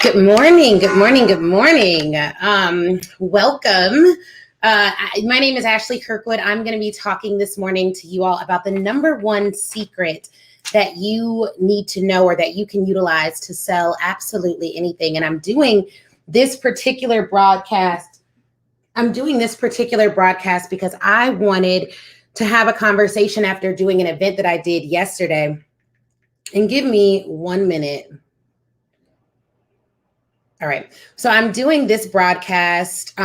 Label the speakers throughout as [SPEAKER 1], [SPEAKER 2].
[SPEAKER 1] Good morning. Good morning. Good morning. Welcome. My name is Ashley Kirkwood. I'm going to be talking this morning to you all about the number one secret that you need to know or that you can utilize to sell absolutely anything. And I'm doing this particular broadcast because I wanted to have a conversation after doing an event that I did yesterday. And give me 1 minute. All right. So I'm doing this broadcast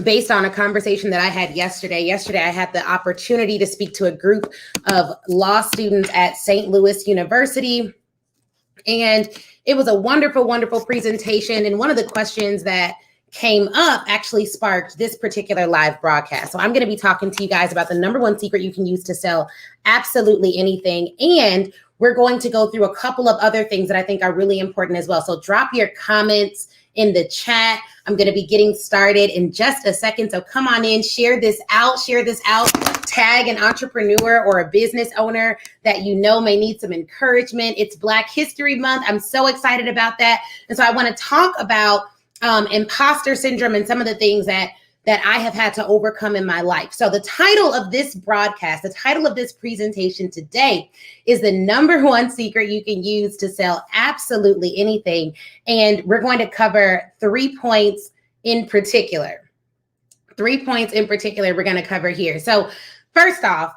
[SPEAKER 1] based on a conversation that I had yesterday. Yesterday, I had the opportunity to speak to a group of law students at St. Louis University. And it was a wonderful, wonderful presentation. And one of the questions that came up actually sparked this particular live broadcast. So I'm going to be talking to you guys about the number one secret you can use to sell absolutely anything. And we're going to go through a couple of other things that I think are really important as well. So drop your comments in the chat. I'm going to be getting started in just a second. So come on in, share this out, tag an entrepreneur or a business owner that you know may need some encouragement. It's Black History Month. I'm so excited about that. And so I want to talk about imposter syndrome and some of the things that I have had to overcome in my life. So the title of this broadcast, the title of this presentation today is the number one secret you can use to sell absolutely anything. And we're going to cover 3 points in particular. 3 points in particular we're going to cover here. So first off,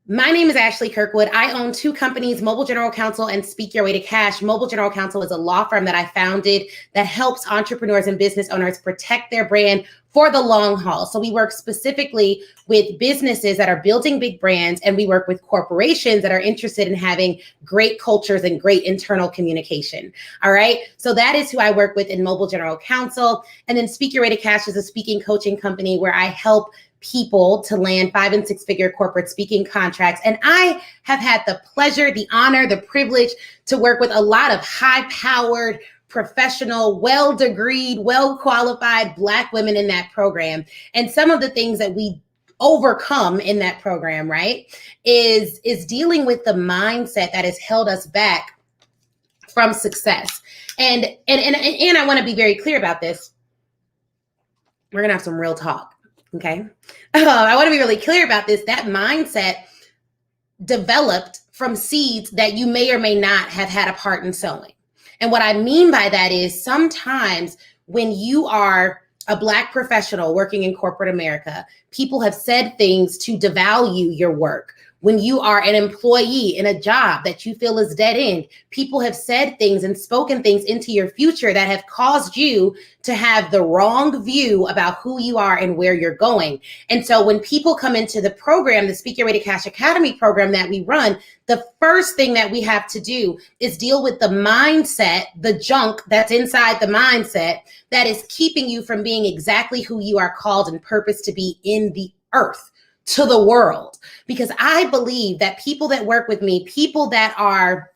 [SPEAKER 1] my name is Ashley Kirkwood. I own 2 companies, Mobile General Counsel and Speak Your Way to Cash. Mobile General Counsel is a law firm that I founded that helps entrepreneurs and business owners protect their brand for the long haul. So we work specifically with businesses that are building big brands, and we work with corporations that are interested in having great cultures and great internal communication. All right. So that is who I work with in Mobile General Counsel. And then Speak Your Way to Cash is a speaking coaching company where I help people to land 5- and 6-figure corporate speaking contracts. And I have had the pleasure, the honor, the privilege to work with a lot of high-powered, professional, well-degreed, well-qualified Black women in that program. And some of the things that we overcome in that program, right, is dealing with the mindset that has held us back from success. And I want to be very clear about this. We're going to have some real talk. Okay. I want to be really clear about this. That mindset developed from seeds that you may or may not have had a part in sowing. And what I mean by that is sometimes when you are a Black professional working in corporate America, people have said things to devalue your work. When you are an employee in a job that you feel is dead end, people have said things and spoken things into your future that have caused you to have the wrong view about who you are and where you're going. And so when people come into the program, the Speak Your Way to Cash Academy program that we run, the first thing that we have to do is deal with the mindset, the junk that's inside the mindset that is keeping you from being exactly who you are called and purposed to be in the earth, to the world. Because I believe that people that work with me, people that are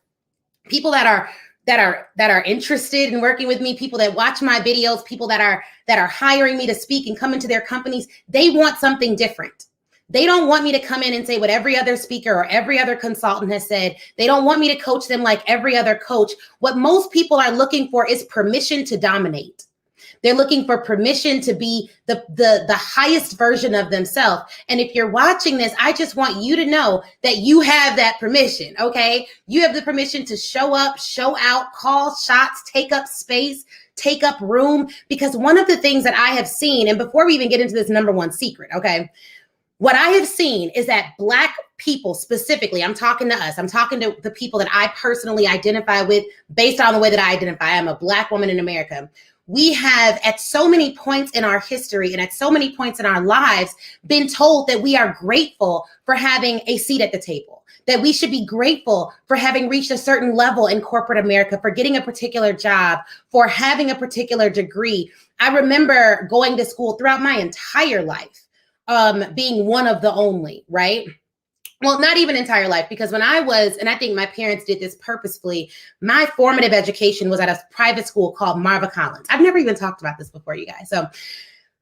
[SPEAKER 1] interested in working with me, people that watch my videos, people that are hiring me to speak and come into their companies, they want something different. They don't want me to come in and say what every other speaker or every other consultant has said. They don't want me to coach them like every other coach. What most people are looking for is permission to dominate. They're looking for permission to be the highest version of themselves. And if you're watching this, I just want you to know that you have that permission, okay? You have the permission to show up, show out, call shots, take up space, take up room. Because one of the things that I have seen, and before we even get into this number one secret, okay, what I have seen is that Black people specifically, I'm talking to us, I'm talking to the people that I personally identify with based on the way that I identify. I'm a Black woman in America. We have at so many points in our history and at so many points in our lives been told that we are grateful for having a seat at the table, that we should be grateful for having reached a certain level in corporate America, for getting a particular job, for having a particular degree. I remember going to school throughout my entire life, being one of the only, right? Well, not even entire life, because when I was, and I think my parents did this purposefully, my formative education was at a private school called Marva Collins. I've never even talked about this before, you guys. So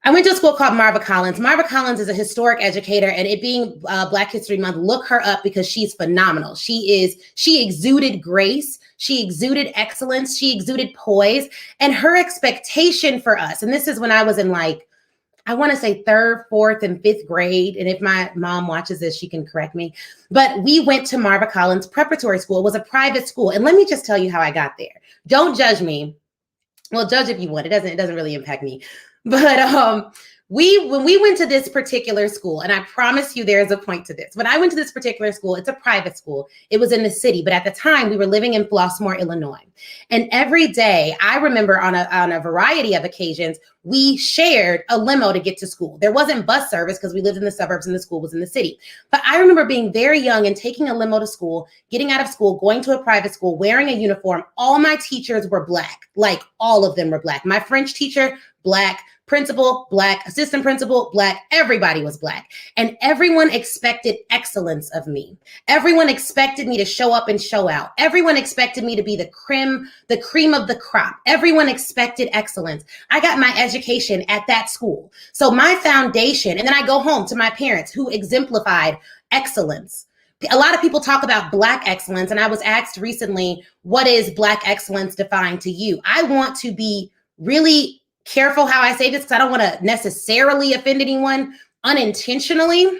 [SPEAKER 1] I went to a school called Marva Collins. Marva Collins is a historic educator, and it being Black History Month, look her up because she's phenomenal. She exuded grace. She exuded excellence. She exuded poise, and her expectation for us, and this is when I was in I want to say 3rd, 4th, and 5th grade. And if my mom watches this, she can correct me. But we went to Marva Collins Preparatory School. It was a private school. And let me just tell you how I got there. Don't judge me. Well, judge if you want. It doesn't really impact me. But when we went to this particular school, and I promise you there is a point to this. When I went to this particular school, it's a private school. It was in the city, but at the time we were living in Flossmoor, Illinois. And every day, I remember on a variety of occasions, we shared a limo to get to school. There wasn't bus service because we lived in the suburbs and the school was in the city. But I remember being very young and taking a limo to school, getting out of school, going to a private school, wearing a uniform. All my teachers were Black, like all of them were Black. My French teacher, Black. Principal, Black. Assistant principal, Black. Everybody was Black. And everyone expected excellence of me. Everyone expected me to show up and show out. Everyone expected me to be the cream of the crop. Everyone expected excellence. I got my education at that school. So my foundation, and then I go home to my parents who exemplified excellence. A lot of people talk about Black excellence, and I was asked recently, what is Black excellence defined to you? I want to be really careful how I say this because I don't want to necessarily offend anyone unintentionally.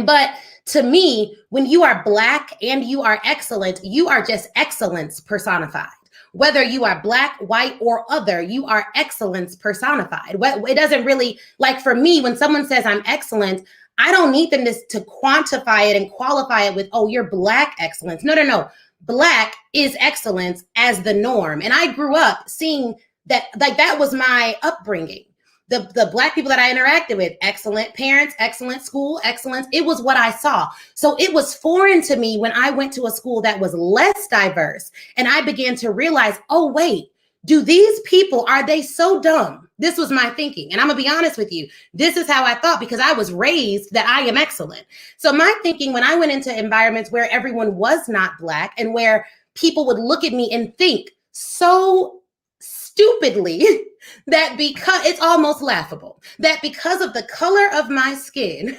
[SPEAKER 1] But to me, when you are Black and you are excellent, you are just excellence personified. Whether you are Black, white, or other, you are excellence personified. It doesn't really, like for me, when someone says I'm excellent, I don't need them to quantify it and qualify it with, oh, you're Black excellence. No. Black is excellence as the norm. And I grew up seeing that, like, that was my upbringing. The Black people that I interacted with, excellent parents, excellent school, excellence. It was what I saw. So it was foreign to me when I went to a school that was less diverse. And I began to realize, oh, wait, do these people, are they so dumb? This was my thinking. And I'm gonna be honest with you. This is how I thought because I was raised that I am excellent. So my thinking when I went into environments where everyone was not Black and where people would look at me and think so stupidly that because it's almost laughable that because of the color of my skin,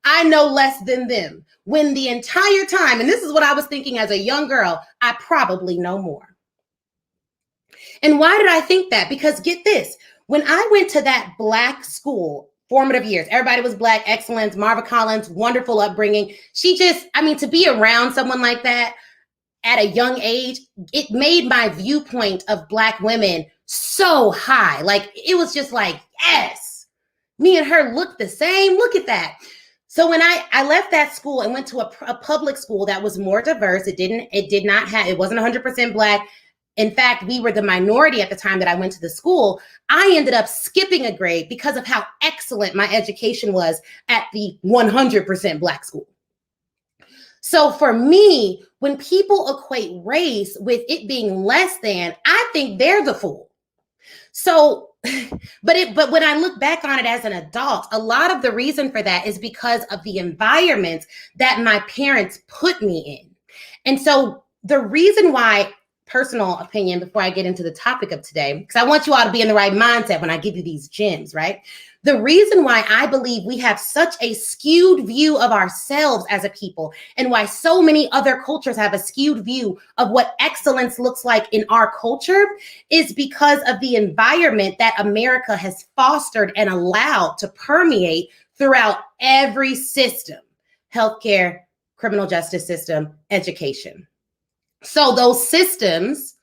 [SPEAKER 1] I know less than them. When the entire time, and this is what I was thinking as a young girl, I probably know more. And why did I think that? Because get this, when I went to that Black school, formative years, everybody was Black, excellence, Marva Collins, wonderful upbringing. To be around someone like that, at a young age, it made my viewpoint of Black women so high. Like, it was just like, yes, me and her look the same. Look at that. So when I left that school and went to a public school that was more diverse, it wasn't 100% Black. In fact, we were the minority at the time that I went to the school. I ended up skipping a grade because of how excellent my education was at the 100% Black school. So for me, when people equate race with it being less than, I think they're the fool. So, but when I look back on it as an adult, a lot of the reason for that is because of the environment that my parents put me in. And so the reason why, personal opinion before I get into the topic of today, because I want you all to be in the right mindset when I give you these gems, right? The reason why I believe we have such a skewed view of ourselves as a people and why so many other cultures have a skewed view of what excellence looks like in our culture is because of the environment that America has fostered and allowed to permeate throughout every system: healthcare, criminal justice system, education. So those systems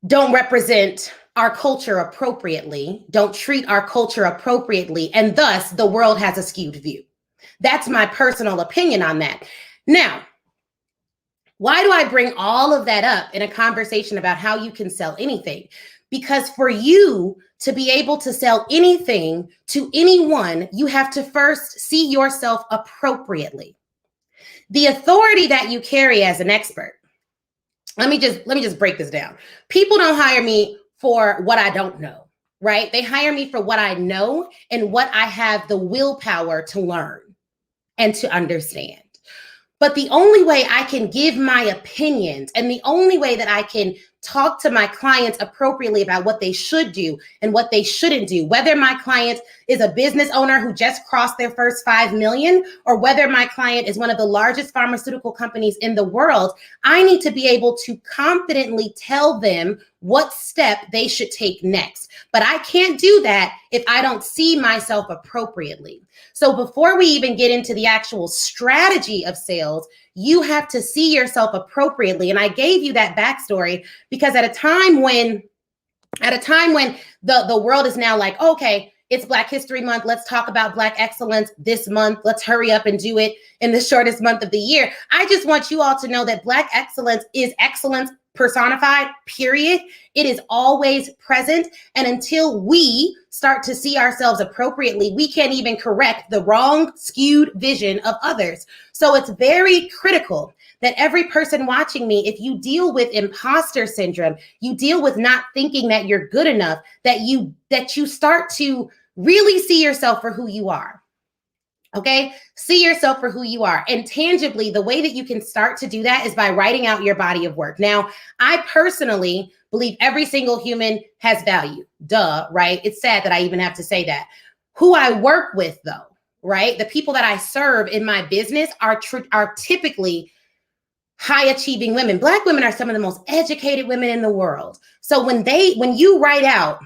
[SPEAKER 1] don't represent our culture appropriately, don't treat our culture appropriately, and thus the world has a skewed view. That's my personal opinion on that. Now, why do I bring all of that up in a conversation about how you can sell anything? Because for you to be able to sell anything to anyone, you have to first see yourself appropriately. The authority that you carry as an expert. Let me just break this down. People don't hire me for what I don't know, right? They hire me for what I know and what I have the willpower to learn and to understand. But the only way I can give my opinions and the only way that I can talk to my clients appropriately about what they should do and what they shouldn't do. Whether my client is a business owner who just crossed their first 5 million, or whether my client is one of the largest pharmaceutical companies in the world, I need to be able to confidently tell them what step they should take next. But I can't do that if I don't see myself appropriately. So before we even get into the actual strategy of sales, you have to see yourself appropriately. And I gave you that backstory because at a time when the world is now like, okay, it's Black History Month. Let's talk about Black excellence this month. Let's hurry up and do it in the shortest month of the year. I just want you all to know that Black excellence is excellence personified, period. It is always present. And until we start to see ourselves appropriately, we can't even correct the wrong, skewed vision of others. So it's very critical that every person watching me, if you deal with imposter syndrome, you deal with not thinking that you're good enough, that you start to really see yourself for who you are. Okay, see yourself for who you are. And tangibly, the way that you can start to do that is by writing out your body of work. Now, I personally believe every single human has value. Duh, right? It's sad that I even have to say that. Who I work with, though, right? The people that I serve in my business are typically high achieving women. Black women are some of the most educated women in the world. So when you write out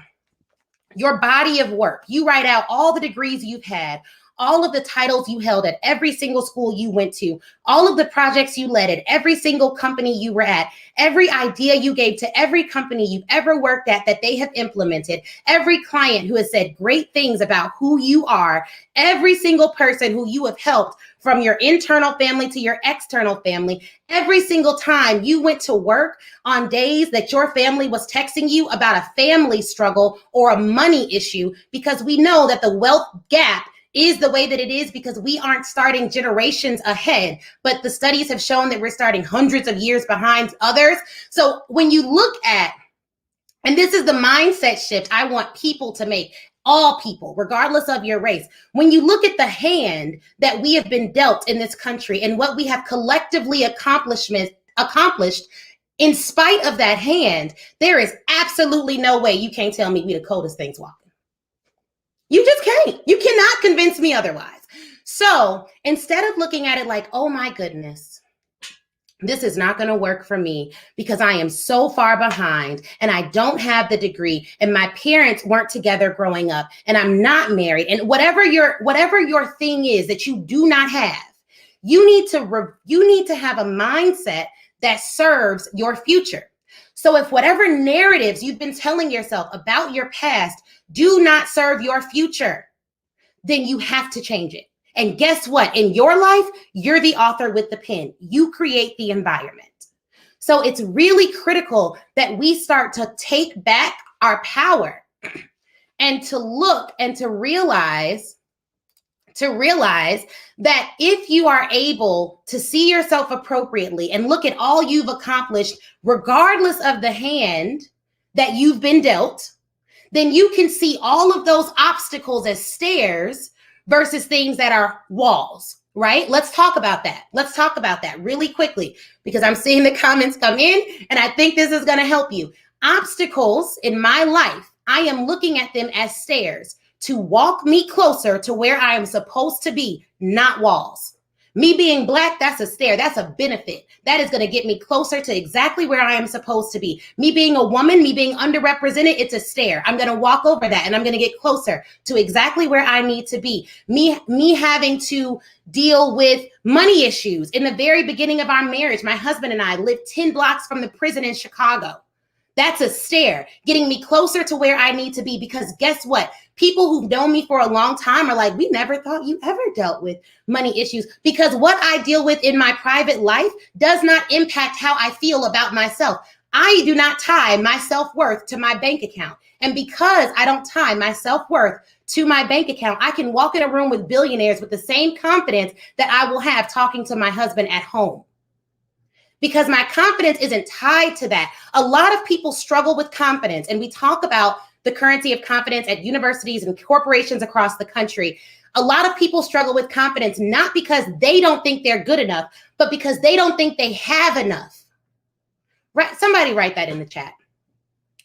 [SPEAKER 1] your body of work, you write out all the degrees you've had, all of the titles you held at every single school you went to, all of the projects you led at every single company you were at, every idea you gave to every company you've ever worked at that they have implemented, every client who has said great things about who you are, every single person who you have helped from your internal family to your external family, every single time you went to work on days that your family was texting you about a family struggle or a money issue, because we know that the wealth gap is the way that it is because we aren't starting generations ahead, but the studies have shown that we're starting hundreds of years behind others. So when you look at, and this is the mindset shift I want people to make, all people, regardless of your race, when you look at the hand that we have been dealt in this country and what we have collectively accomplished, in spite of that hand, there is absolutely no way you can't tell me we the coldest things walking. You just can't. You cannot convince me otherwise. So instead of looking at it like, oh my goodness, this is not going to work for me because I am so far behind and I don't have the degree and my parents weren't together growing up and I'm not married, and whatever your thing is that you do not have, you need to have a mindset that serves your future. So if whatever narratives you've been telling yourself about your past do not serve your future, then you have to change it. And guess what? In your life, you're the author with the pen. You create the environment. So it's really critical that we start to take back our power and to look and to realize that if you are able to see yourself appropriately and look at all you've accomplished, regardless of the hand that you've been dealt, then you can see all of those obstacles as stairs versus things that are walls, right? Let's talk about that. Let's talk about that really quickly because I'm seeing the comments come in and I think this is going to help you. Obstacles in my life, I am looking at them as stairs to walk me closer to where I am supposed to be, not walls. Me being Black, that's a stair. That's a benefit. That is going to get me closer to exactly where I am supposed to be. Me being a woman, me being underrepresented, it's a stair. I'm going to walk over that and I'm going to get closer to exactly where I need to be. Me having to deal with money issues. In the very beginning of our marriage, my husband and I lived 10 blocks from the prison in Chicago. That's a stair, getting me closer to where I need to be, because guess what? People who've known me for a long time are like, we never thought you ever dealt with money issues, because what I deal with in my private life does not impact how I feel about myself. I do not tie my self-worth to my bank account. And because I don't tie my self-worth to my bank account, I can walk in a room with billionaires with the same confidence that I will have talking to my husband at home. Because my confidence isn't tied to that. A lot of people struggle with confidence, and we talk about the currency of confidence at universities and corporations across the country. A lot of people struggle with confidence, not because they don't think they're good enough, but because they don't think they have enough, Right? Somebody write that in the chat.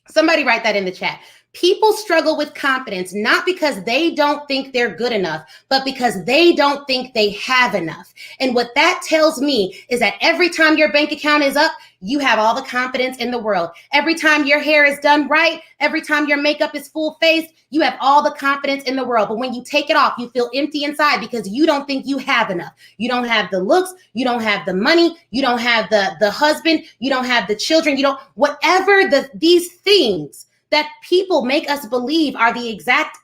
[SPEAKER 1] Somebody write that in the chat. People struggle with confidence, not because they don't think they're good enough, but because they don't think they have enough. And what that tells me is that every time your bank account is up, you have all the confidence in the world. Every time your hair is done right, every time your makeup is full faced, you have all the confidence in the world. But when you take it off, you feel empty inside because you don't think you have enough. You don't have the looks, you don't have the money, you don't have the husband, you don't have the children, you don't, whatever these things that people make us believe are the exact,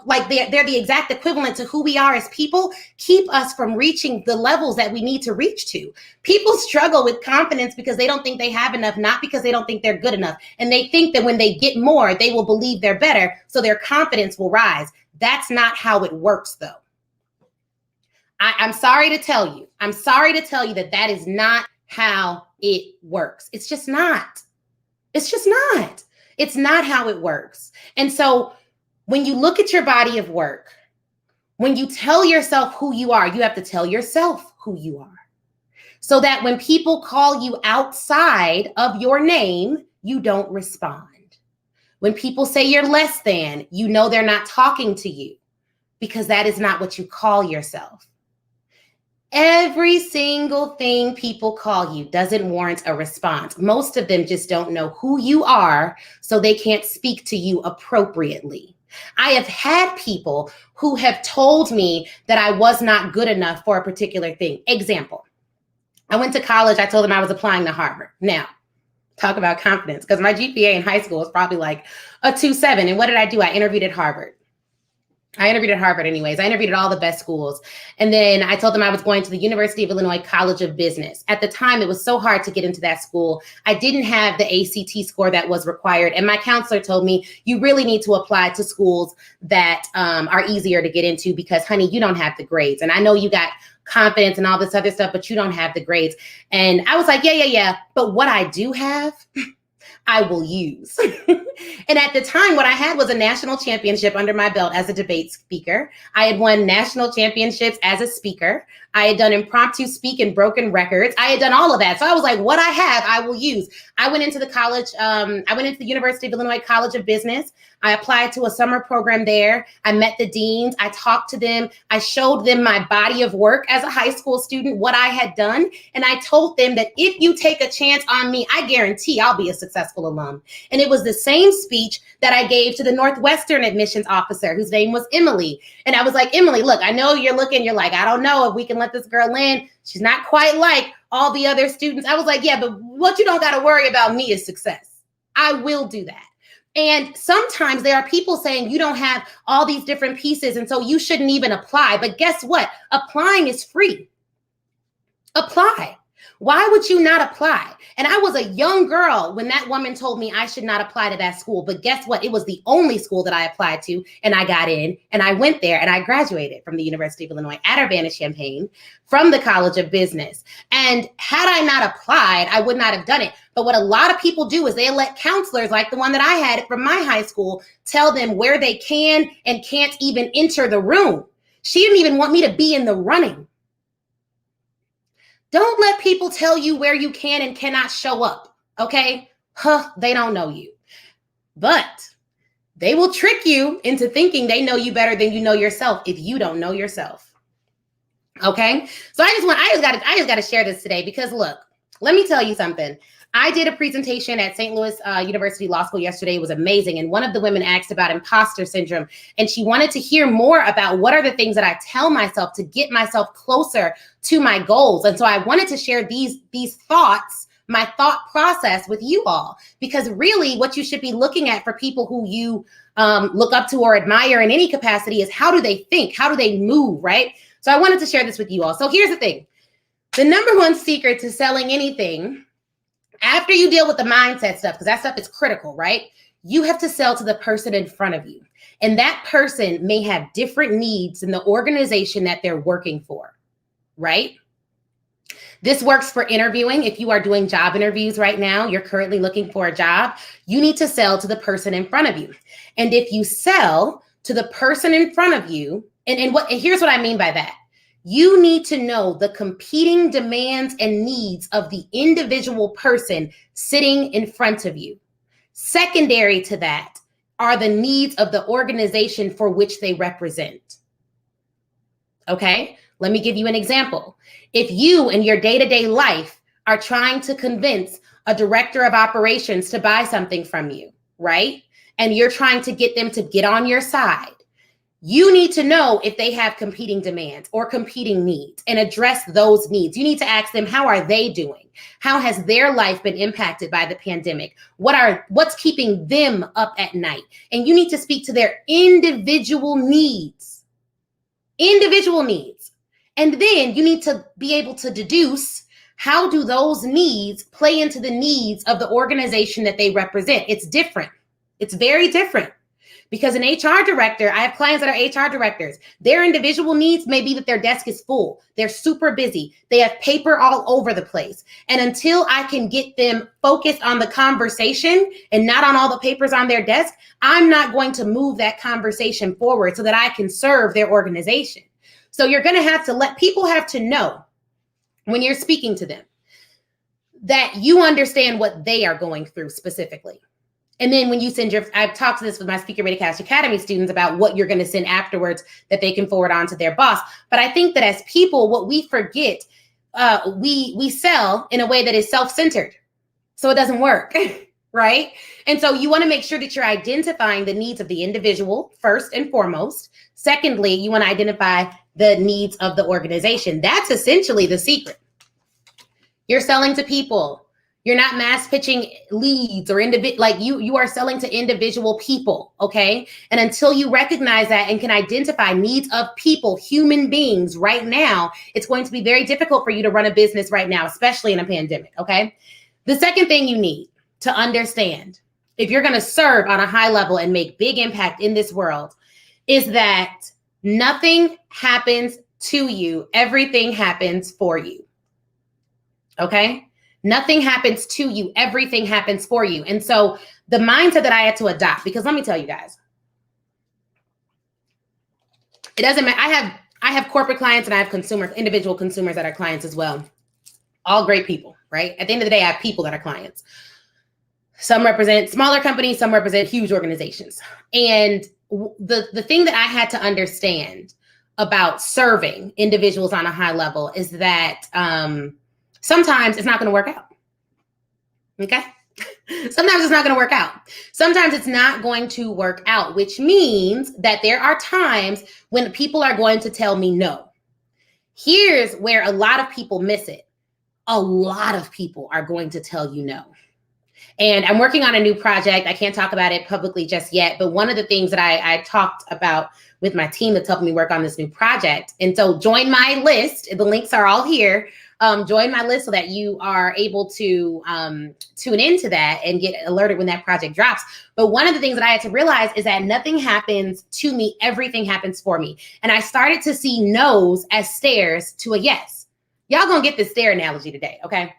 [SPEAKER 1] like they're the exact equivalent to who we are as people, keep us from reaching the levels that we need to reach to. People struggle with confidence because they don't think they have enough, not because they don't think they're good enough. And they think that when they get more, they will believe they're better, so their confidence will rise. That's not how it works, though. I'm sorry to tell you. I'm sorry to tell you that that is not how it works. It's just not. It's just not. It's not how it works. And so when you look at your body of work, when you tell yourself who you are, you have to tell yourself who you are. So that when people call you outside of your name, you don't respond. When people say you're less than, you know they're not talking to you, because that is not what you call yourself. Every single thing people call you doesn't warrant a response. Most of them just don't know who you are, so they can't speak to you appropriately. I have had people who have told me that I was not good enough for a particular thing. Example, I went to college. I told them I was applying to Harvard. Now, talk about confidence, because my GPA in high school was probably like a 2.7. And what did I do? I interviewed at Harvard. Anyways. I interviewed at all the best schools. And then I told them I was going to the University of Illinois College of Business. At the time, it was so hard to get into that school. I didn't have the ACT score that was required. And my counselor told me, you really need to apply to schools that are easier to get into, because, honey, you don't have the grades. And I know you got confidence and all this other stuff, but you don't have the grades. And I was like, yeah. But what I do have, I will use. And at the time, what I had was a national championship under my belt as a debate speaker. I had won national championships as a speaker. I had done impromptu speak and broken records. I had done all of that. So I was like, what I have, I will use. I went into the college. I went into the University of Illinois College of Business. I applied to a summer program there. I met the deans. I talked to them. I showed them my body of work as a high school student, what I had done. And I told them that if you take a chance on me, I guarantee I'll be a successful alum. And it was the same speech that I gave to the Northwestern admissions officer, whose name was Emily. And I was like, Emily, look, I know you're like, I don't know if we can let this girl in. She's not quite like all the other students. I was like, yeah, but what you don't got to worry about me is success. I will do that. And sometimes there are people saying you don't have all these different pieces, and so you shouldn't even apply. But guess what? Applying is free. Apply. Why would you not apply? And I was a young girl when that woman told me I should not apply to that school. But guess what? It was the only school that I applied to, and I got in, and I went there, and I graduated from the University of Illinois at Urbana-Champaign from the College of Business. And had I not applied, I would not have done it. But what a lot of people do is they let counselors, like the one that I had from my high school, tell them where they can and can't even enter the room. She didn't even want me to be in the running. Don't let people tell you where you can and cannot show up, okay? They don't know you. But they will trick you into thinking they know you better than you know yourself if you don't know yourself. Okay? So I just got to share this today, because look, let me tell you something. I did a presentation at St. Louis University Law School yesterday. It was amazing. And one of the women asked about imposter syndrome, and she wanted to hear more about what are the things that I tell myself to get myself closer to my goals. And so I wanted to share these thoughts, my thought process with you all, because really what you should be looking at for people who you look up to or admire in any capacity is how do they think? How do they move, right? So I wanted to share this with you all. So here's the thing. The number one secret to selling anything, after you deal with the mindset stuff, because that stuff is critical, right? You have to sell to the person in front of you. And that person may have different needs in the organization that they're working for, right? This works for interviewing. If you are doing job interviews right now, you're currently looking for a job, you need to sell to the person in front of you. And if you sell to the person in front of you, and here's what I mean by that. You need to know the competing demands and needs of the individual person sitting in front of you. Secondary to that are the needs of the organization for which they represent. Okay, let me give you an example. If you in your day-to-day life are trying to convince a director of operations to buy something from you, right? And you're trying to get them to get on your side, you need to know if they have competing demands or competing needs and address those needs. You need to ask them, how are they doing? How has their life been impacted by the pandemic? What's keeping them up at night? And you need to speak to their individual needs. And then you need to be able to deduce, how do those needs play into the needs of the organization that they represent? It's different. It's very different. Because an HR director, I have clients that are HR directors. Their individual needs may be that their desk is full. They're super busy. They have paper all over the place. And until I can get them focused on the conversation and not on all the papers on their desk, I'm not going to move that conversation forward so that I can serve their organization. So you're going to have to let people have to know when you're speaking to them that you understand what they are going through specifically. And then when you send I've talked to this with my Speaker Ready Cast Academy students about what you're going to send afterwards that they can forward on to their boss. But I think that as people, what we forget, we sell in a way that is self-centered. So it doesn't work, right? And so you want to make sure that you're identifying the needs of the individual first and foremost. Secondly, you want to identify the needs of the organization. That's essentially the secret. You're selling to people. You're not mass pitching leads or you are selling to individual people, okay? And until you recognize that and can identify needs of people, human beings right now, it's going to be very difficult for you to run a business right now, especially in a pandemic, okay? The second thing you need to understand, if you're going to serve on a high level and make big impact in this world, is that nothing happens to you, everything happens for you, okay? Nothing happens to you. Everything happens for you. And so the mindset that I had to adopt, because let me tell you guys, it doesn't matter. I have corporate clients and I have individual consumers that are clients as well. All great people, right? At the end of the day, I have people that are clients. Some represent smaller companies, some represent huge organizations. And the thing that I had to understand about serving individuals on a high level is that sometimes it's not going to work out. Okay? Sometimes it's not going to work out. Sometimes it's not going to work out, which means that there are times when people are going to tell me no. Here's where a lot of people miss it. A lot of people are going to tell you no. And I'm working on a new project. I can't talk about it publicly just yet, but one of the things that I talked about with my team that's helping me work on this new project. And so join my list. The links are all here. Join my list so that you are able to tune into that and get alerted when that project drops. But one of the things that I had to realize is that nothing happens to me, everything happens for me. And I started to see no's as stairs to a yes. Y'all gonna get the stair analogy today, okay?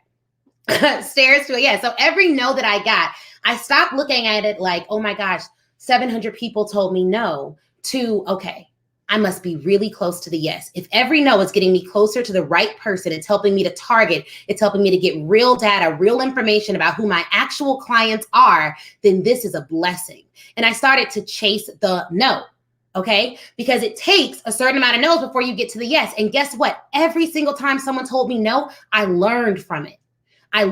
[SPEAKER 1] Stairs to a yes. So every no that I got, I stopped looking at it like, oh my gosh, 700 people told me no, to, okay, I must be really close to the yes. If every no is getting me closer to the right person, it's helping me to target, it's helping me to get real data, real information about who my actual clients are, then this is a blessing. And I started to chase the no, okay? Because it takes a certain amount of no's before you get to the yes. And guess what? Every single time someone told me no, I learned from it. I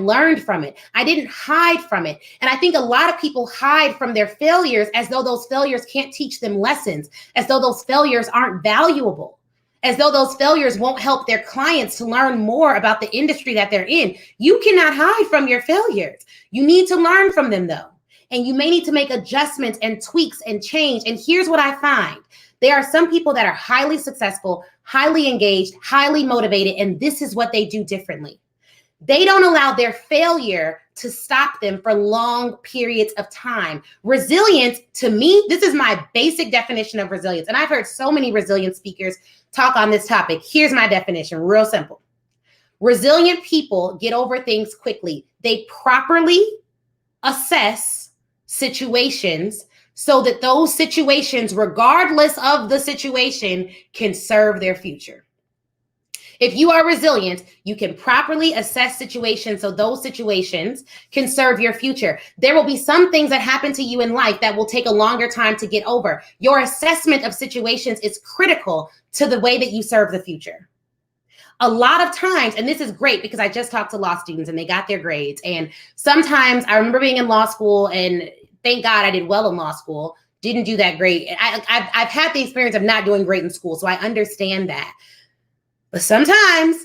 [SPEAKER 1] didn't hide from it. And I think a lot of people hide from their failures as though those failures can't teach them lessons, as though those failures aren't valuable, as though those failures won't help their clients to learn more about the industry that they're in. You cannot hide from your failures. You need to learn from them though. And you may need to make adjustments and tweaks and change. And here's what I find. There are some people that are highly successful, highly engaged, highly motivated, and this is what they do differently. They don't allow their failure to stop them for long periods of time. Resilience, to me, this is my basic definition of resilience. And I've heard so many resilient speakers talk on this topic. Here's my definition, real simple. Resilient people get over things quickly. They properly assess situations so that those situations, regardless of the situation, can serve their future. If you are resilient, you can properly assess situations so those situations can serve your future. There will be some things that happen to you in life that will take a longer time to get over. Your assessment of situations is critical to the way that you serve the future. A lot of times, and this is great because I just talked to law students and they got their grades. And sometimes I remember being in law school, and thank God I did well in law school, didn't do that great. I've had the experience of not doing great in school, so I understand that. But sometimes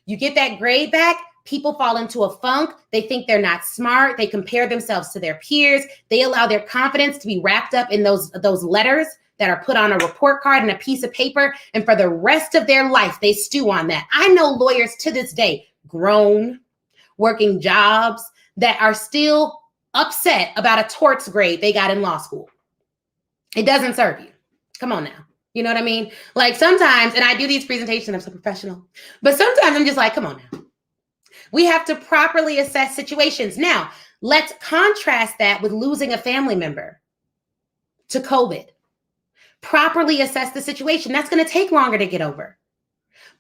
[SPEAKER 1] you get that grade back, people fall into a funk. They think they're not smart. They compare themselves to their peers. They allow their confidence to be wrapped up in those letters that are put on a report card and a piece of paper. And for the rest of their life, they stew on that. I know lawyers to this day, grown, working jobs, that are still upset about a torts grade they got in law school. It doesn't serve you. Come on now. You know what I mean? Like sometimes, and I do these presentations, I'm so professional, but sometimes I'm just like, come on now. We have to properly assess situations. Now, let's contrast that with losing a family member to COVID. Properly assess the situation. That's going to take longer to get over.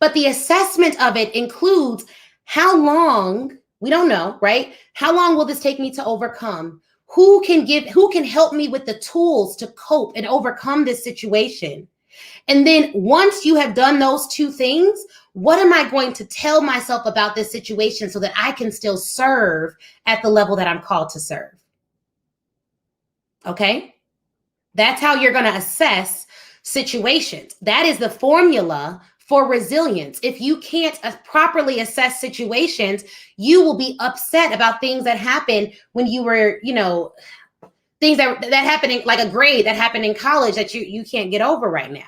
[SPEAKER 1] But the assessment of it includes how long, we don't know, right? How long will this take me to overcome? Who can help me with the tools to cope and overcome this situation? And then once you have done those two things, what am I going to tell myself about this situation so that I can still serve at the level that I'm called to serve? Okay? That's how you're going to assess situations. That is the formula for resilience. If you can't properly assess situations, you will be upset about things that happened when you were, things that happened in, like a grade that happened in college that you can't get over right now.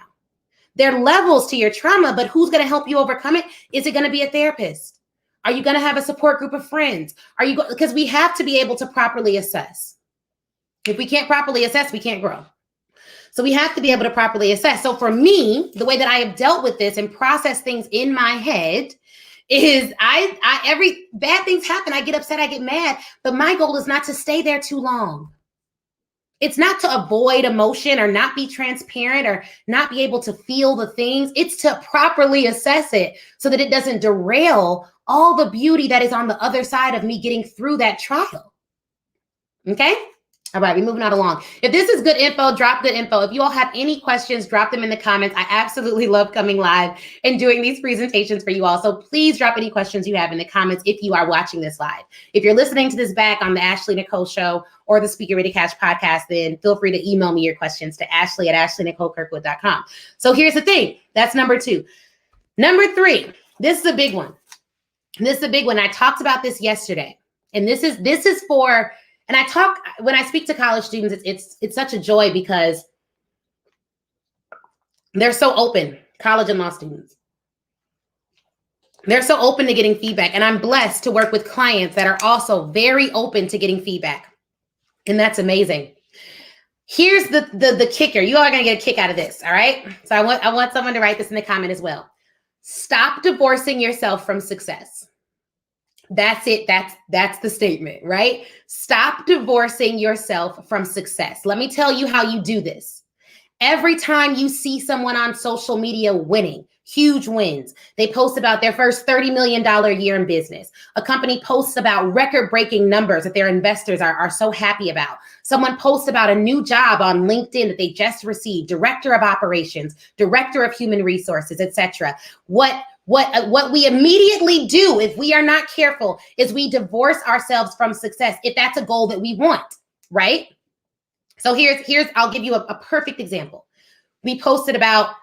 [SPEAKER 1] There are levels to your trauma, but who's going to help you overcome it? Is it going to be a therapist? Are you going to have a support group of friends? Because we have to be able to properly assess. If we can't properly assess, we can't grow. So we have to be able to properly assess. So for me, the way that I have dealt with this and processed things in my head is every bad things happen. I get upset, I get mad, but my goal is not to stay there too long. It's not to avoid emotion or not be transparent or not be able to feel the things. It's to properly assess it so that it doesn't derail all the beauty that is on the other side of me getting through that trial. Okay? All right, we're moving on along. If this is good info, drop good info. If you all have any questions, drop them in the comments. I absolutely love coming live and doing these presentations for you all. So please drop any questions you have in the comments if you are watching this live. If you're listening to this back on the Ashley Nicole Show or the Speaker Ready Cash podcast, then feel free to email me your questions to ashley@ashleynicolekirkwood.com. So here's the thing. That's number 2. Number 3, this is a big one. I talked about this yesterday. And this is for... And when I speak to college students, it's such a joy because they're so open, college and law students. They're so open to getting feedback. And I'm blessed to work with clients that are also very open to getting feedback. And that's amazing. Here's the kicker. You all are going to get a kick out of this, all right? So I want someone to write this in the comment as well. Stop divorcing yourself from success. That's it. That's the statement, right? Stop divorcing yourself from success. Let me tell you how you do this. Every time you see someone on social media winning, huge wins, they post about their first $30 million year in business. A company posts about record-breaking numbers that their investors are so happy about. Someone posts about a new job on LinkedIn that they just received, director of operations, director of human resources, etc. What we immediately do if we are not careful is we divorce ourselves from success if that's a goal that we want, right? So here's I'll give you a perfect example. We posted about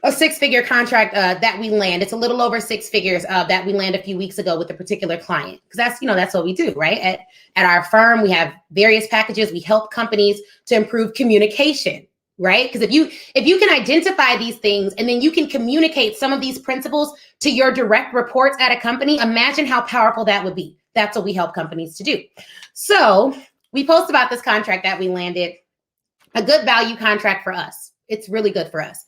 [SPEAKER 1] a 6-figure contract that we land. It's a little over 6 figures that we land a few weeks ago with a particular client. Because that's what we do, right? At our firm, we have various packages. We help companies to improve communication, right? Because if you can identify these things and then you can communicate some of these principles to your direct reports at a company, imagine how powerful that would be. That's what we help companies to do. So we post about this contract that we landed, a good value contract for us. It's really good for us.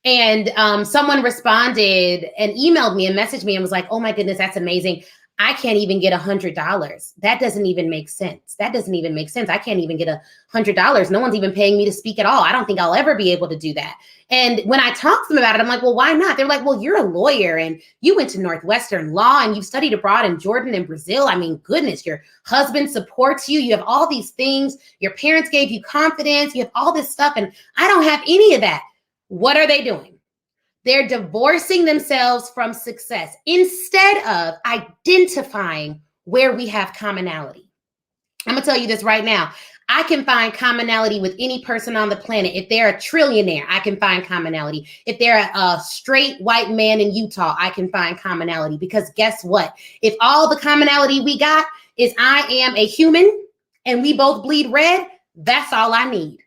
[SPEAKER 1] And someone responded and emailed me and messaged me and was like, oh my goodness, that's amazing. I can't even get $100. That doesn't even make sense. That doesn't even make sense. I can't even get $100. No one's even paying me to speak at all. I don't think I'll ever be able to do that. And when I talk to them about it, I'm like, well, why not? They're like, well, you're a lawyer and you went to Northwestern Law and you've studied abroad in Jordan and Brazil. I mean, goodness, your husband supports you. You have all these things. Your parents gave you confidence. You have all this stuff. And I don't have any of that. What are they doing? They're divorcing themselves from success instead of identifying where we have commonality. I'm going to tell you this right now. I can find commonality with any person on the planet. If they're a trillionaire, I can find commonality. If they're a straight white man in Utah, I can find commonality. Because guess what? If all the commonality we got is I am a human and we both bleed red, that's all I need.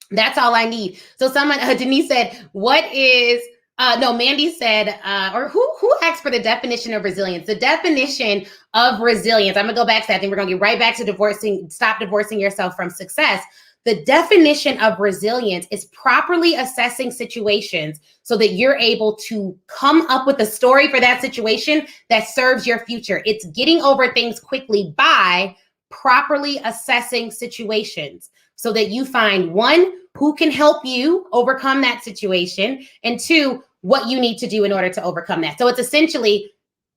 [SPEAKER 1] That's all I need. So someone, Denise said, what is, Mandy said, or who asked for the definition of resilience? The definition of resilience, I'm gonna go back to that. I think we're gonna get right back to stop divorcing yourself from success. The definition of resilience is properly assessing situations so that you're able to come up with a story for that situation that serves your future. It's getting over things quickly by properly assessing situations so that you find one, who can help you overcome that situation, and two, what you need to do in order to overcome that. So it's essentially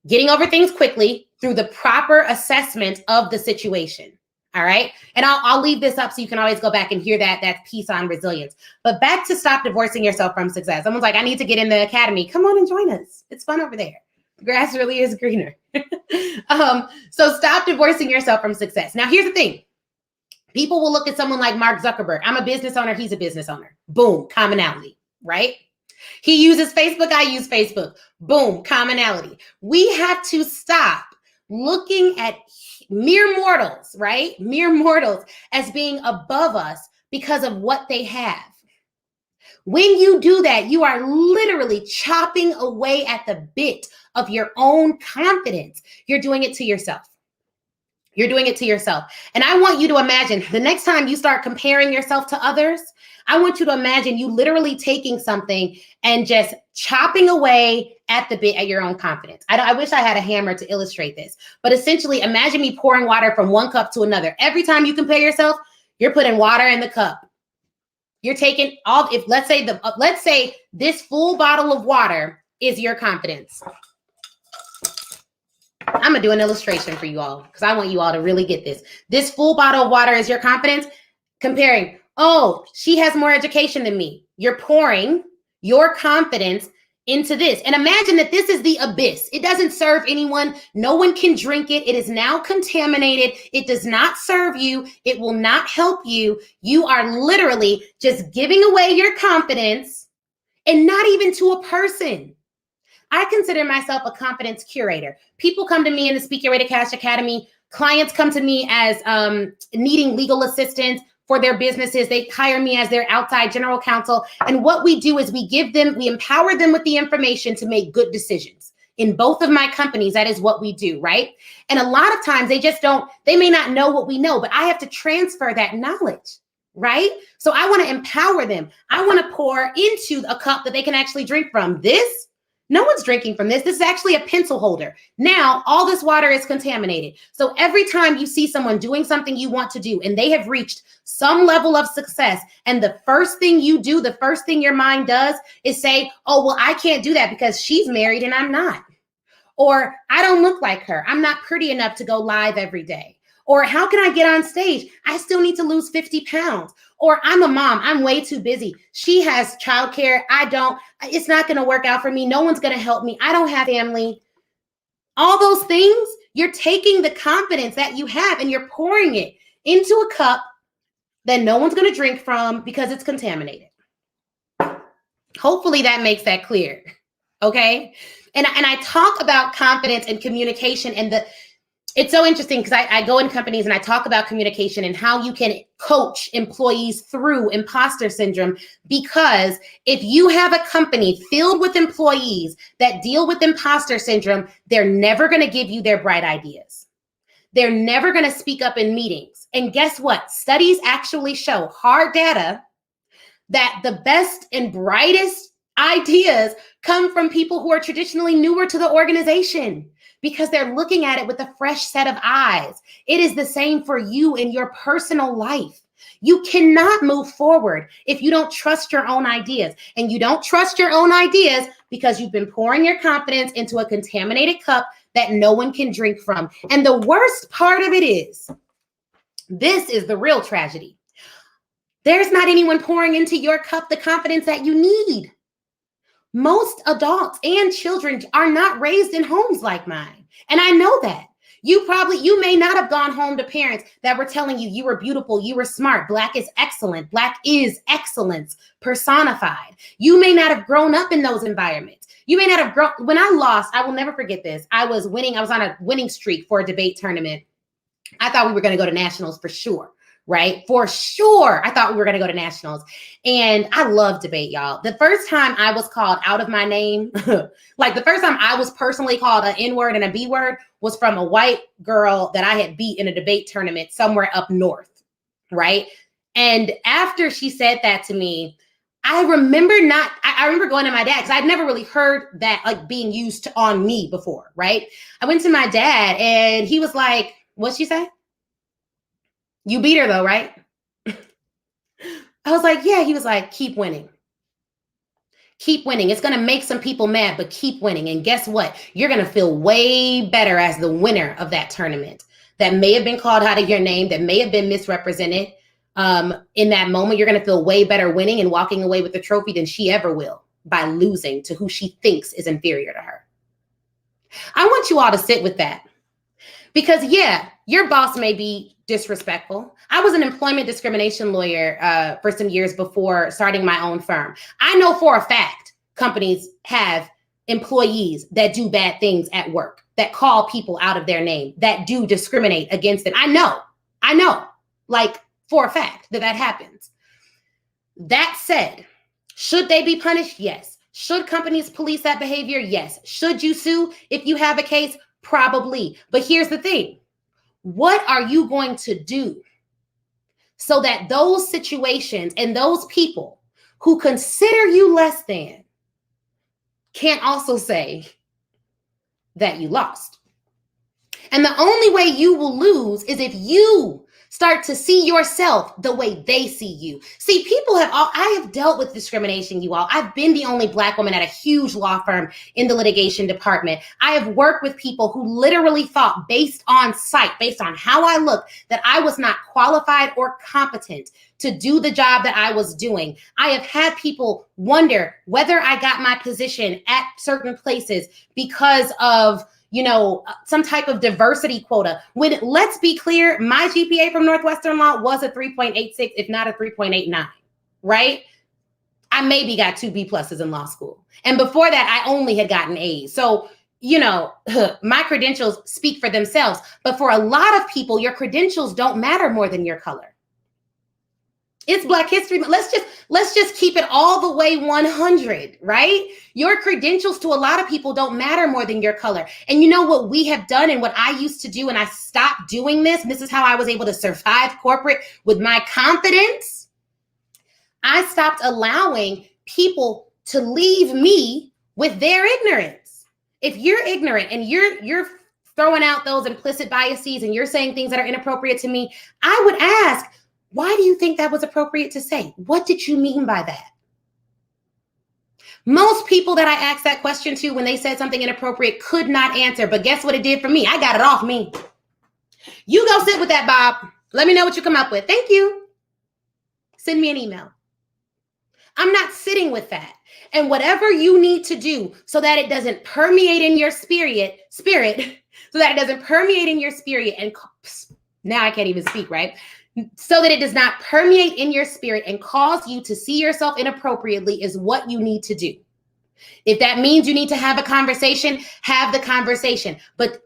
[SPEAKER 1] getting over things quickly through the proper assessment of the situation. All right. And I'll leave this up so you can always go back and hear that piece on resilience. But back to stop divorcing yourself from success. Someone's like, I need to get in the academy. Come on and join us. It's fun over there. The grass really is greener. So stop divorcing yourself from success. Now, here's the thing. People will look at someone like Mark Zuckerberg. I'm a business owner. He's a business owner. Boom. Commonality, right? He uses Facebook. I use Facebook. Boom. Commonality. We have to stop looking at mere mortals, right? Mere mortals as being above us because of what they have. When you do that, you are literally chopping away at the bit of your own confidence. You're doing it to yourself. You're doing it to yourself. And I want you to imagine the next time you start comparing yourself to others, I want you to imagine you literally taking something and just chopping away at the bit at your own confidence. I wish I had a hammer to illustrate this, but essentially imagine me pouring water from one cup to another. Every time you compare yourself, you're putting water in the cup. You're taking all, if let's say this full bottle of water is your confidence. I'm going to do an illustration for you all because I want you all to really get this. This full bottle of water is your confidence. Comparing, oh, she has more education than me. You're pouring your confidence into this. And imagine that this is the abyss. It doesn't serve anyone. No one can drink it. It is now contaminated. It does not serve you. It will not help you. You are literally just giving away your confidence, and not even to a person. I consider myself a confidence curator. People come to me in the Speak Your Way to Cash Academy. Clients come to me as needing legal assistance for their businesses. They hire me as their outside general counsel. And what we do is we empower them with the information to make good decisions. In both of my companies, that is what we do, right? And a lot of times they may not know what we know, but I have to transfer that knowledge, right? So I want to empower them. I want to pour into a cup that they can actually drink from. No one's drinking from this. This is actually a pencil holder. Now, all this water is contaminated. So every time you see someone doing something you want to do, and they have reached some level of success, and the first thing you do, the first thing your mind does is say, oh, well, I can't do that because she's married and I'm not. Or I don't look like her. I'm not pretty enough to go live every day. Or how can I get on stage? I still need to lose 50 pounds. Or I'm a mom. I'm way too busy. She has childcare. I don't. It's not going to work out for me. No one's going to help me. I don't have family. All those things, you're taking the confidence that you have and you're pouring it into a cup that no one's going to drink from because it's contaminated. Hopefully that makes that clear. Okay. And I talk about confidence and communication, and it's so interesting because I go in companies and I talk about communication and how you can coach employees through imposter syndrome. Because if you have a company filled with employees that deal with imposter syndrome, they're never going to give you their bright ideas. They're never going to speak up in meetings. And guess what? Studies actually show, hard data, that the best and brightest ideas come from people who are traditionally newer to the organization. because they're looking at it with a fresh set of eyes. It is the same for you in your personal life. You cannot move forward if you don't trust your own ideas. And you don't trust your own ideas because you've been pouring your confidence into a contaminated cup that no one can drink from. And the worst part of it is, this is the real tragedy. There's not anyone pouring into your cup the confidence that you need. Most adults and children are not raised in homes like mine. And I know that. You may not have gone home to parents that were telling you you were beautiful, you were smart, Black is excellent, Black is excellence personified. You may not have grown up in those environments. You may not have grown. When I lost, I will never forget this. I was on a winning streak for a debate tournament. I thought we were going to go to nationals for sure. Right? For sure. I thought we were going to go to nationals. And I love debate, y'all. The first time I was called out of my name, like the first time I was personally called an N-word and a B-word was from a white girl that I had beat in a debate tournament somewhere up north. Right? And after she said that to me, I remember going to my dad because I'd never really heard that like being used on me before. Right? I went to my dad and he was like, what'd she say? You beat her though, right? I was like, yeah. He was like, keep winning. Keep winning. It's going to make some people mad, but keep winning. And guess what? You're going to feel way better as the winner of that tournament that may have been called out of your name, that may have been misrepresented. In that moment, you're going to feel way better winning and walking away with the trophy than she ever will by losing to who she thinks is inferior to her. I want you all to sit with that. Because yeah, your boss may be disrespectful. I was an employment discrimination lawyer for some years before starting my own firm. I know for a fact companies have employees that do bad things at work, that call people out of their name, that do discriminate against them. I know, like for a fact that happens. That said, should they be punished? Yes. Should companies police that behavior? Yes. Should you sue if you have a case? Probably. But here's the thing. What are you going to do so that those situations and those people who consider you less than can't also say that you lost? And the only way you will lose is if you start to see yourself the way they see you. See, I have dealt with discrimination, you all. I've been the only Black woman at a huge law firm in the litigation department. I have worked with people who literally thought based on sight, based on how I look, that I was not qualified or competent to do the job that I was doing. I have had people wonder whether I got my position at certain places because of some type of diversity quota. When, let's be clear, my GPA from Northwestern Law was a 3.86, if not a 3.89, right? I maybe got 2 B pluses in law school. And before that, I only had gotten A's. So, my credentials speak for themselves. But for a lot of people, your credentials don't matter more than your color. It's Black History Month. Let's just keep it all the way 100, right? Your credentials to a lot of people don't matter more than your color. And you know what we have done and what I used to do, and I stopped doing this, and this is how I was able to survive corporate with my confidence. I stopped allowing people to leave me with their ignorance. If you're ignorant and you're throwing out those implicit biases and you're saying things that are inappropriate to me, I would ask, why do you think that was appropriate to say? What did you mean by that? Most people that I asked that question to when they said something inappropriate could not answer, but guess what it did for me? I got it off me. You go sit with that, Bob. Let me know what you come up with. Thank you. Send me an email. I'm not sitting with that. And whatever you need to do so that it doesn't permeate in your spirit, so that it doesn't permeate in your spirit, and now I can't even speak, right? So that it does not permeate in your spirit and cause you to see yourself inappropriately is what you need to do. If that means you need to have a conversation, have the conversation. But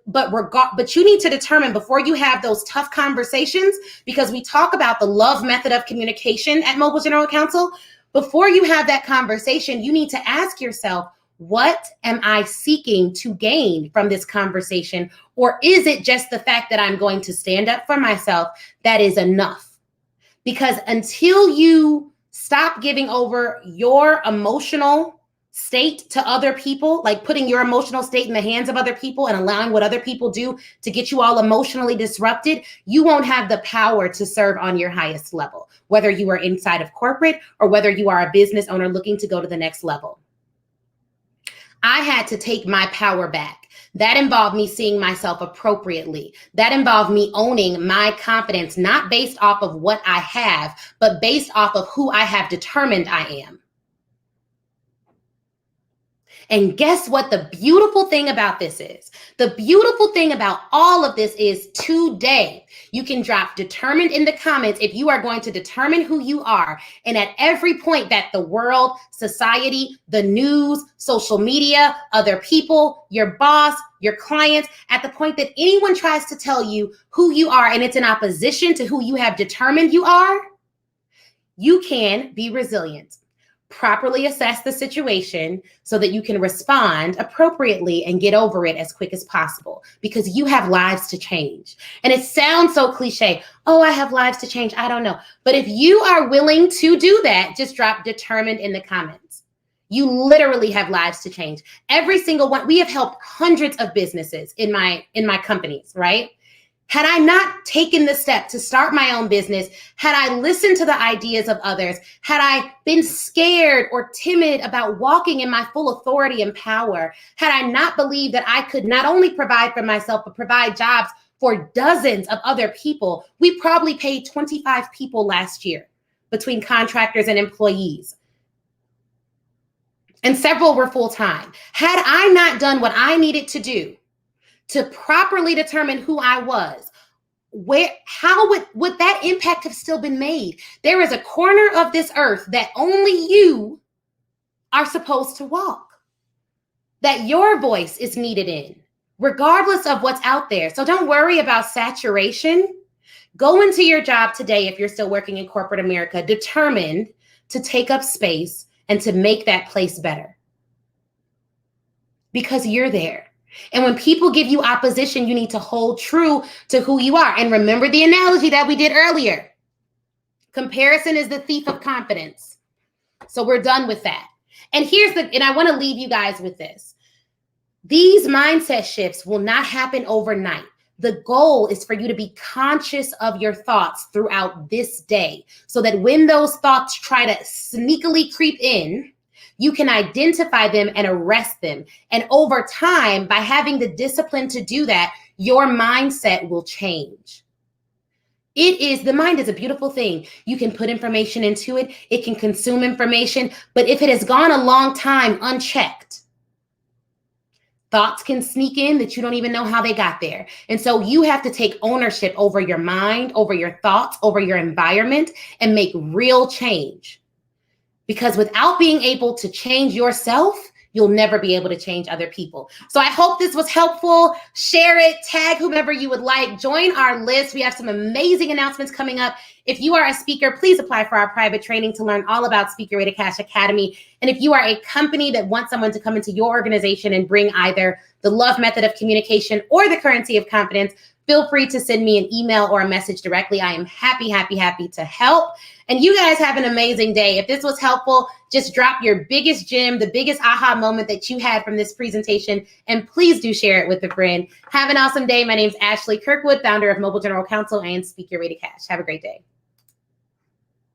[SPEAKER 1] you need to determine before you have those tough conversations, because we talk about the love method of communication at Mobile General Counsel. Before you have that conversation, you need to ask yourself, what am I seeking to gain from this conversation? Or is it just the fact that I'm going to stand up for myself that is enough? Because until you stop giving over your emotional state to other people, like putting your emotional state in the hands of other people and allowing what other people do to get you all emotionally disrupted, you won't have the power to serve on your highest level, whether you are inside of corporate or whether you are a business owner looking to go to the next level. I had to take my power back. That involved me seeing myself appropriately. That involved me owning my confidence, not based off of what I have, but based off of who I have determined I am. And guess what the beautiful thing about this is? The beautiful thing about all of this is today, you can drop determined in the comments if you are going to determine who you are. And at every point that the world, society, the news, social media, other people, your boss, your clients, at the point that anyone tries to tell you who you are and it's in opposition to who you have determined you are, you can be resilient. Properly assess the situation so that you can respond appropriately and get over it as quick as possible, because you have lives to change. And it sounds so cliche. Oh, I have lives to change. I don't know. But if you are willing to do that, just drop determined in the comments. You literally have lives to change. Every single one. We have helped hundreds of businesses in my companies, right? Had I not taken the step to start my own business, had I listened to the ideas of others, had I been scared or timid about walking in my full authority and power, had I not believed that I could not only provide for myself, but provide jobs for dozens of other people, we probably paid 25 people last year between contractors and employees. And several were full-time. Had I not done what I needed to do to properly determine who I was, how would that impact have still been made? There is a corner of this earth that only you are supposed to walk, that your voice is needed in, regardless of what's out there. So don't worry about saturation. Go into your job today, if you're still working in corporate America, determined to take up space and to make that place better, because you're there. And when people give you opposition, you need to hold true to who you are. And remember the analogy that we did earlier. Comparison is the thief of confidence. So we're done with that. And and I want to leave you guys with this. These mindset shifts will not happen overnight. The goal is for you to be conscious of your thoughts throughout this day, so that when those thoughts try to sneakily creep in, you can identify them and arrest them. And over time, by having the discipline to do that, your mindset will change. The mind is a beautiful thing. You can put information into it. It can consume information. But if it has gone a long time unchecked, thoughts can sneak in that you don't even know how they got there. And so you have to take ownership over your mind, over your thoughts, over your environment, and make real change. Because without being able to change yourself, you'll never be able to change other people. So I hope this was helpful. Share it, tag whomever you would like. Join our list. We have some amazing announcements coming up. If you are a speaker, please apply for our private training to learn all about Speak Your Way to Cash Academy. And if you are a company that wants someone to come into your organization and bring either the love method of communication or the currency of confidence, feel free to send me an email or a message directly. I am happy to help. And you guys have an amazing day. If this was helpful, just drop your biggest gem, the biggest aha moment that you had from this presentation, and please do share it with a friend. Have an awesome day. My name is Ashley Kirkwood, founder of Mobile General Counsel and Speak Your Way to Cash. Have a great day.